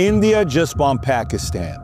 India just bombed Pakistan.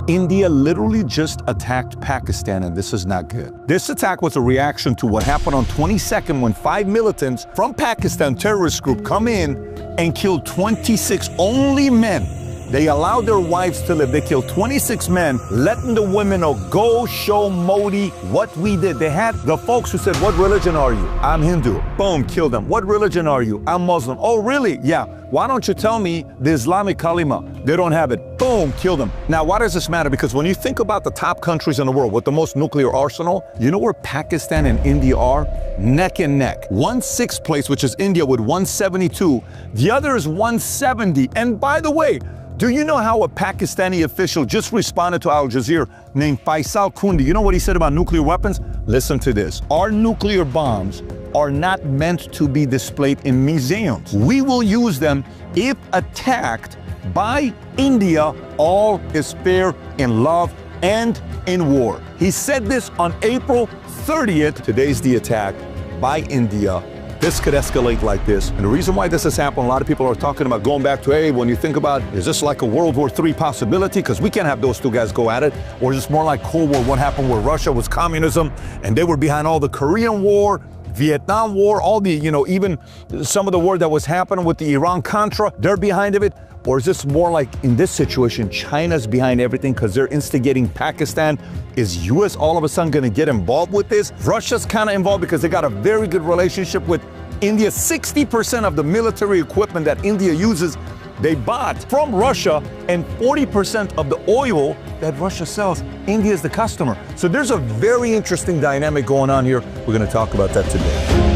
India literally just attacked Pakistan, and this is not good. This attack was a reaction to what happened on 22nd when 5 militants from Pakistan terrorist group come in and killed 26 only men. They allowed their wives to live. They killed 26 men, letting the women know, go show Modi what we did. They had the folks who said, what religion are you? I'm Hindu. Boom, kill them. What religion are you? I'm Muslim. Oh, really? Yeah. Why don't you tell me the Islamic kalima? They don't have it. Boom, kill them. Now, why does this matter? Because when you think about the top countries in the world with the most nuclear arsenal, you know where Pakistan and India are? Neck and neck. 1/6 place, which is India with 172. The other is 170. And by the way, do you know how a Pakistani official just responded to Al Jazeera named Faisal Kundi? You know what he said about nuclear weapons? Listen to this. Our nuclear bombs are not meant to be displayed in museums. We will use them if attacked by India. All is fair in love and in war. He said this on April 30th. Today's the attack by India. This could escalate like this. And the reason why this has happened, a lot of people are talking about going back to, hey, when you think about, is this like a World War III possibility? Because we can't have those two guys go at it. Or is this more like Cold War, what happened where Russia was communism and they were behind all the Korean War, Vietnam War, all the, even some of the war that was happening with the Iran-Contra, they're behind of it? Or is this more like, in this situation, China's behind everything because they're instigating Pakistan? Is U.S. all of a sudden going to get involved with this? Russia's kind of involved because they got a very good relationship with India. 60% of the military equipment that India uses, they bought from Russia, and 40% of the oil that Russia sells, India is the customer. So there's a very interesting dynamic going on here. We're going to talk about that today.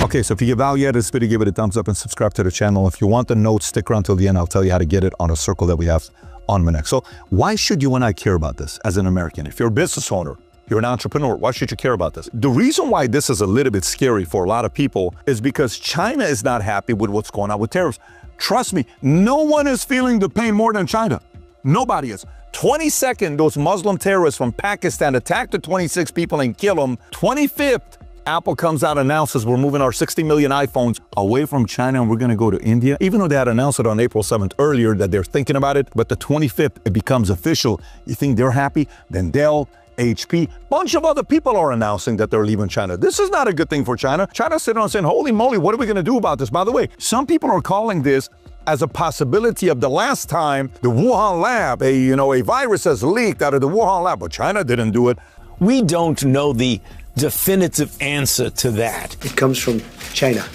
Okay, so if you get value out of this video, give it a thumbs up and subscribe to the channel. If you want the notes, stick around till the end. I'll tell you how to get it on a circle that we have on Monex. So why should you and I care about this as an American? If you're a business owner, you're an entrepreneur, why should you care about this? The reason why this is a little bit scary for a lot of people is because China is not happy with what's going on with tariffs. Trust me, no one is feeling the pain more than China. Nobody is. 22nd, those Muslim terrorists from Pakistan attacked the 26 people and killed them. 25th, Apple comes out and announces we're moving our 60 million iPhones away from China and we're going to go to India. Even though they had announced it on April 7th earlier that they're thinking about it, but the 25th, it becomes official. You think they're happy? Then Dell, HP, bunch of other people are announcing that they're leaving China. This is not a good thing for China. China's sitting on saying, holy moly, what are we going to do about this? By the way, some people are calling this as a possibility of the last time the Wuhan lab, a virus has leaked out of the Wuhan lab, but China didn't do it. We don't know the definitive answer to that. It comes from China.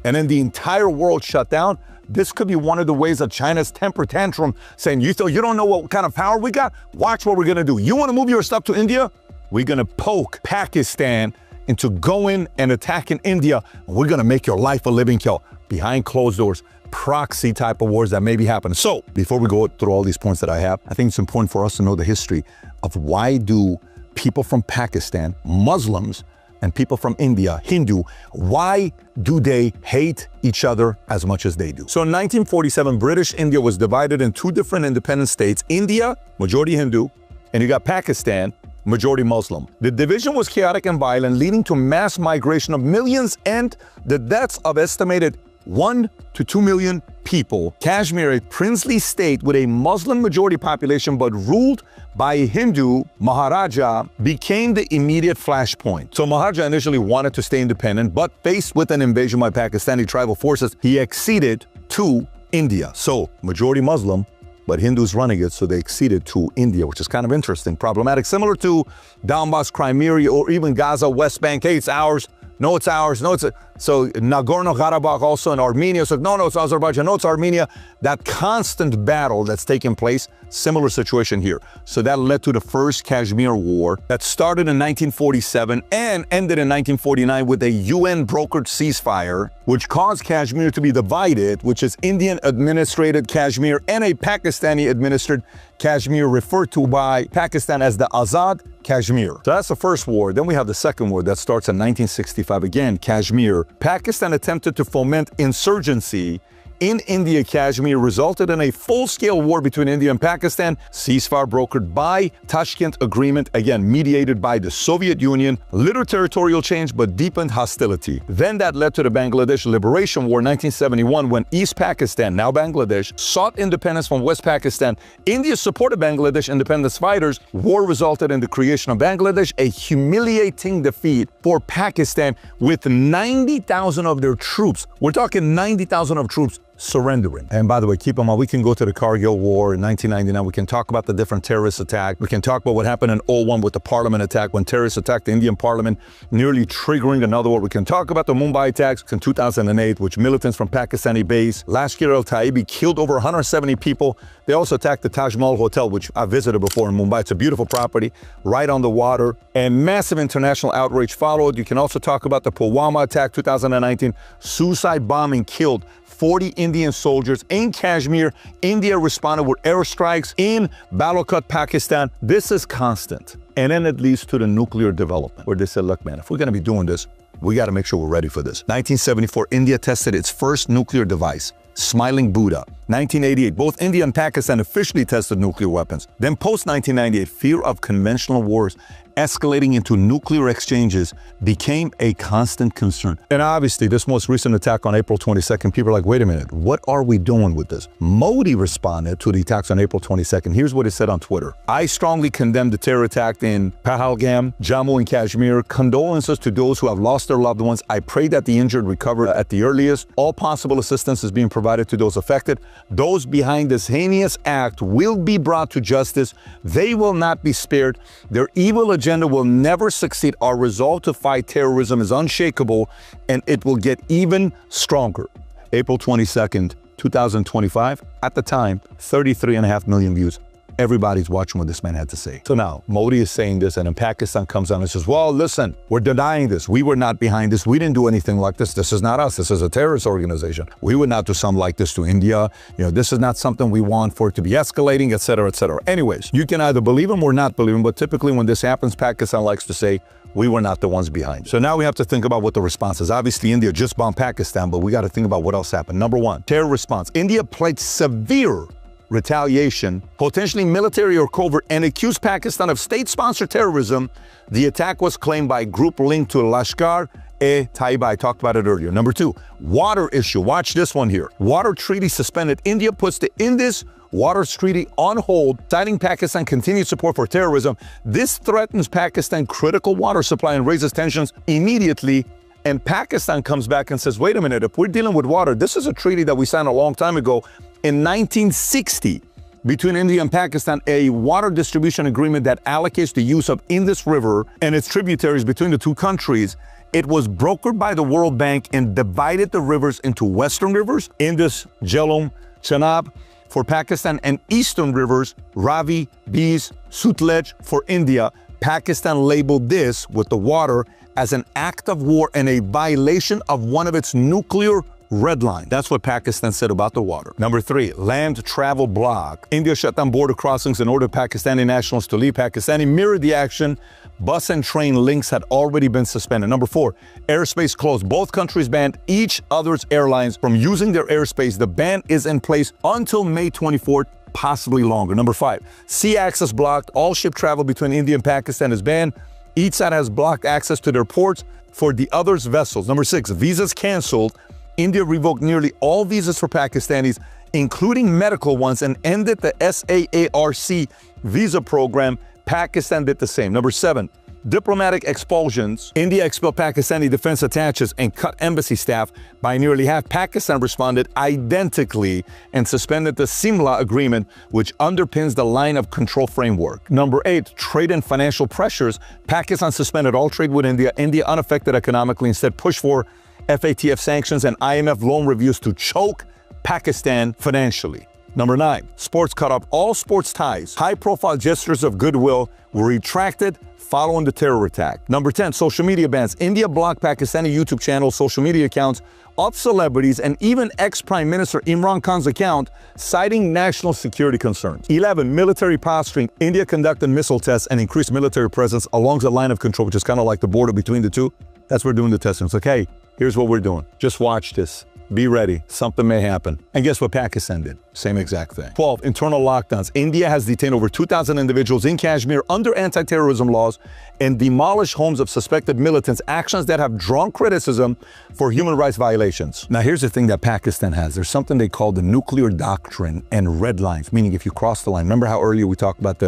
And then the entire world shut down. This could be one of the ways of China's temper tantrum, saying, you don't know what kind of power we got? Watch what we're going to do. You want to move your stuff to India? We're going to poke Pakistan into going and attacking India. And we're going to make your life a living hell. Behind closed doors, proxy type of wars that may be happening. So before we go through all these points that I have, I think it's important for us to know the history of why do people from Pakistan, Muslims, and people from India, Hindu, why do they hate each other as much as they do? So in 1947, British India was divided in two different independent states. India, majority Hindu, and you got Pakistan, majority Muslim. The division was chaotic and violent, leading to mass migration of millions and the deaths of estimated 1 to 2 million people. Kashmir, a princely state with a Muslim majority population but ruled by a Hindu Maharaja, became the immediate flashpoint. So Maharaja initially wanted to stay independent, but faced with an invasion by Pakistani tribal forces, he acceded to India. So majority Muslim, but Hindus running it, so they acceded to India, which is kind of interesting, problematic, similar to Donbass, Crimea, or even Gaza, West Bank. Hey, it's ours. No, it's ours. No, it's so Nagorno-Karabakh also in Armenia. So no, it's Azerbaijan. No, it's Armenia. That constant battle that's taking place, similar situation here. So that led to the first Kashmir War that started in 1947 and ended in 1949 with a UN-brokered ceasefire, which caused Kashmir to be divided, which is Indian-administered Kashmir and a Pakistani-administered Kashmir, referred to by Pakistan as the Azad Kashmir. So that's the first war. Then we have the second war that starts in 1965. Again, Kashmir. Pakistan attempted to foment insurgency in India, Kashmir, resulted in a full-scale war between India and Pakistan, ceasefire brokered by Tashkent Agreement, again, mediated by the Soviet Union, little territorial change, but deepened hostility. Then that led to the Bangladesh Liberation War 1971, when East Pakistan, now Bangladesh, sought independence from West Pakistan. India supported Bangladesh independence fighters. War resulted in the creation of Bangladesh, a humiliating defeat for Pakistan with 90,000 of their troops. We're talking 90,000 of troops surrendering. And by the way, keep in mind, we can go to the Kargil War in 1999. We can talk about the different terrorist attacks. We can talk about what happened in 2001 with the parliament attack, when terrorists attacked the Indian parliament, nearly triggering another war. We can talk about the Mumbai attacks in 2008, which militants from Pakistani base, Lashkar al-Taibi, killed over 170 people. They also attacked the Taj Mahal Hotel, which I visited before in Mumbai. It's a beautiful property, right on the water. And massive international outrage followed. You can also talk about the Pulwama attack, 2019. Suicide bombing killed 40 Indian soldiers in Kashmir. India responded with airstrikes in Balakot, Pakistan. This is constant. And then it leads to the nuclear development, where they said, look, man, if we're going to be doing this, we got to make sure we're ready for this. 1974, India tested its first nuclear device, Smiling Buddha. 1988, both India and Pakistan officially tested nuclear weapons. Then post-1998, fear of conventional wars escalating into nuclear exchanges became a constant concern. And obviously, this most recent attack on April 22nd, people are like, wait a minute, what are we doing with this? Modi responded to the attacks on April 22nd. Here's what he said on Twitter. I strongly condemn the terror attack in Pahalgam, Jammu and Kashmir. Condolences to those who have lost their loved ones. I pray that the injured recover at the earliest. All possible assistance is being provided to those affected. Those behind this heinous act will be brought to justice. They will not be spared. Their evil agenda will never succeed. Our resolve to fight terrorism is unshakable, and it will get even stronger. April 22nd, 2025, at the time, 33.5 million views. Everybody's watching what this man had to say. So now, Modi is saying this, and then Pakistan comes on and says, well, listen, we're denying this. We were not behind this. We didn't do anything like this. This is not us. This is a terrorist organization. We would not do something like this to India. You know, this is not something we want for it to be escalating, etc., etc. Anyways, you can either believe him or not believe him, but typically when this happens, Pakistan likes to say, we were not the ones behind. So now we have to think about what the response is. Obviously, India just bombed Pakistan, but we got to think about what else happened. Number one, terror response. India played severe retaliation, potentially military or covert, and accused Pakistan of state-sponsored terrorism. The attack was claimed by a group linked to Lashkar-e-Taiba. I talked about it earlier. Number two, water issue. Watch this one here. Water treaty suspended. India puts the Indus Water Treaty on hold, citing Pakistan continued support for terrorism. This threatens Pakistan's critical water supply and raises tensions immediately. And Pakistan comes back and says, wait a minute, if we're dealing with water, this is a treaty that we signed a long time ago. In 1960, between India and Pakistan, a water distribution agreement that allocates the use of Indus River and its tributaries between the two countries. It was brokered by the World Bank and divided the rivers into western rivers, Indus, Jhelum, Chenab, for Pakistan, and eastern rivers, Ravi, Beas, Sutlej, for India. Pakistan labeled this, with the water, as an act of war and a violation of one of its nuclear red line. That's what Pakistan said about the water. Number three, land travel block. India shut down border crossings and ordered Pakistani nationals to leave. Pakistani mirrored the action. Bus and train links had already been suspended. Number four, airspace closed. Both countries banned each other's airlines from using their airspace. The ban is in place until May 24th, possibly longer. Number five, sea access blocked. All ship travel between India and Pakistan is banned. Each side has blocked access to their ports for the other's vessels. Number six, visas canceled. India revoked nearly all visas for Pakistanis, including medical ones, and ended the SAARC visa program. Pakistan did the same. Number seven, diplomatic expulsions. India expelled Pakistani defense attaches and cut embassy staff by nearly half. Pakistan responded identically and suspended the Simla agreement, which underpins the line of control framework. Number eight, trade and financial pressures. Pakistan suspended all trade with India. India, unaffected economically, instead pushed for FATF sanctions and IMF loan reviews to choke Pakistan financially. Number nine, sports cut off all sports ties. High-profile gestures of goodwill were retracted following the terror attack. Number 10, social media bans. India blocked Pakistani YouTube channels, social media accounts of celebrities, and even ex-Prime Minister Imran Khan's account, citing national security concerns. 11, military posturing. India conducted missile tests and increased military presence along the line of control, which is kind of like the border between the two. That's where we're doing the testing. It's like, hey, here's what we're doing. Just watch this. be ready. Something may happen. And guess what Pakistan did? Same exact thing. 12, internal lockdowns. India has detained over 2,000 individuals in Kashmir under anti-terrorism laws and demolished homes of suspected militants, actions that have drawn criticism for human rights violations. Now, here's the thing that Pakistan has. There's something they call the nuclear doctrine and red lines, meaning if you cross the line. Remember how earlier we talked about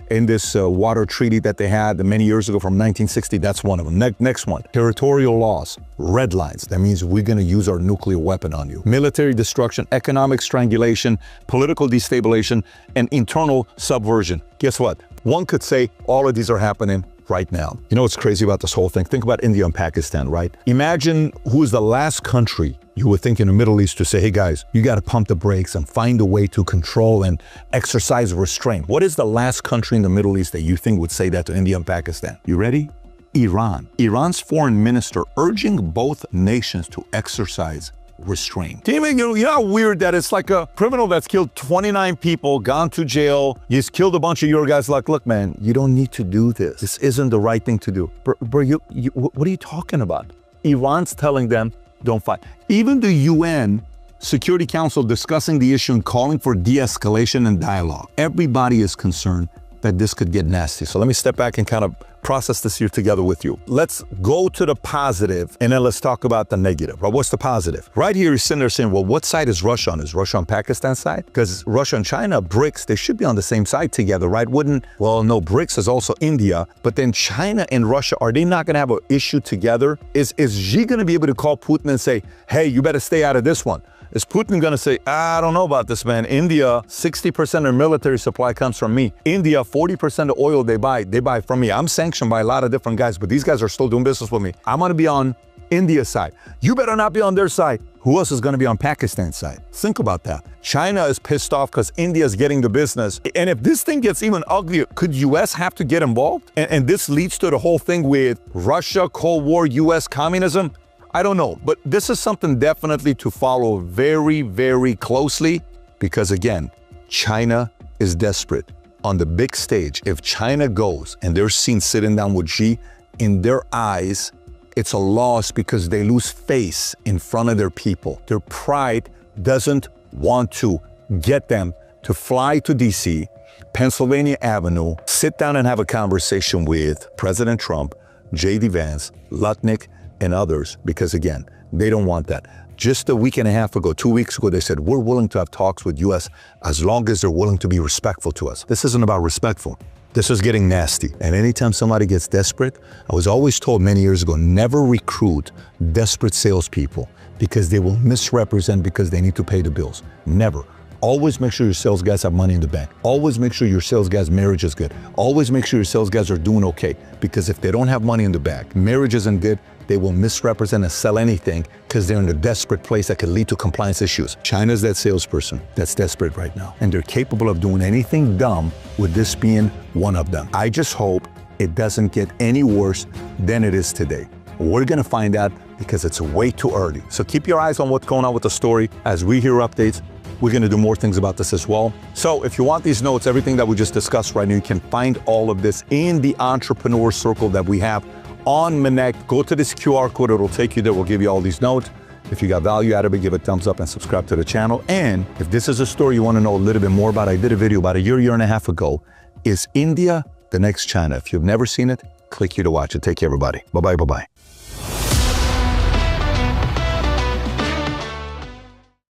in this water treaty that they had many years ago from 1960, that's one of them. Next one, territorial laws, red lines. That means we're gonna use our nuclear weapon on you. Military destruction, economic strangulation, political destabilization, and internal subversion. Guess what? One could say all of these are happening right now. You know what's crazy about this whole thing? Think about India and Pakistan, right? Imagine who is the last country you would think in the Middle East to say, hey guys, you got to pump the brakes and find a way to control and exercise restraint. What is the last country in the Middle East that you think would say that to India and Pakistan? You ready? Iran. Iran's foreign minister urging both nations to exercise restraint. You know how weird that it's like a criminal that's killed 29 people, gone to jail, he's killed a bunch of your guys. Like, look, man, you don't need to do this. This isn't the right thing to do. Bro, what are you talking about? Iran's telling them, don't fight. Even the UN Security Council discussing the issue and calling for de-escalation and dialogue. Everybody is concerned that this could get nasty. So let me step back and kind of process this here together with you. Let's go to the positive and then let's talk about the negative. Right? What's the positive? Right here, you're sitting there saying, well, what side is Russia on? Is Russia on Pakistan's side? Because Russia and China, BRICS, they should be on the same side together, right? Well, no, BRICS is also India, but then China and Russia, are they not going to have an issue together? Is Xi going to be able to call Putin and say, hey, you better stay out of this one? Is Putin going to say, I don't know about this, man. India, 60% of their military supply comes from me. India, 40% of oil they buy from me. I'm sanctioned by a lot of different guys, but these guys are still doing business with me. I'm going to be on India's side. You better not be on their side. Who else is going to be on Pakistan's side? Think about that. China is pissed off because India is getting the business. And if this thing gets even uglier, could US have to get involved? And this leads to the whole thing with Russia, Cold War, US communism. I don't know, but this is something definitely to follow very, very closely because, again, China is desperate. On the big stage, if China goes and they're seen sitting down with Xi, in their eyes, it's a loss because they lose face in front of their people. Their pride doesn't want to get them to fly to DC, Pennsylvania Avenue, sit down and have a conversation with President Trump, J.D. Vance, Lutnick, and others, because again, they don't want that. Just a week and a half ago, 2 weeks ago, they said, we're willing to have talks with US as long as they're willing to be respectful to us. This isn't about respectful. This is getting nasty. And anytime somebody gets desperate, I was always told many years ago, never recruit desperate salespeople because they will misrepresent because they need to pay the bills. Never. Always make sure your sales guys have money in the bank. Always make sure your sales guys' marriage is good. Always make sure your sales guys are doing okay. Because if they don't have money in the bank, marriage isn't good, they will misrepresent and sell anything because they're in a desperate place that could lead to compliance issues. China's that salesperson that's desperate right now. And they're capable of doing anything dumb, with this being one of them. I just hope it doesn't get any worse than it is today. We're gonna find out because it's way too early. So keep your eyes on what's going on with the story. As we hear updates, we're going to do more things about this as well. So if you want these notes, everything that we just discussed right now, you can find all of this in the entrepreneur circle that we have on Minnect. Go to this QR code. It'll take you there. We'll give you all these notes. If you got value out of it, give it a thumbs up and subscribe to the channel. And if this is a story you want to know a little bit more about, I did a video about a year and a half ago. Is India the next China? If you've never seen it, click here to watch it. Take care, everybody. Bye-bye, bye-bye.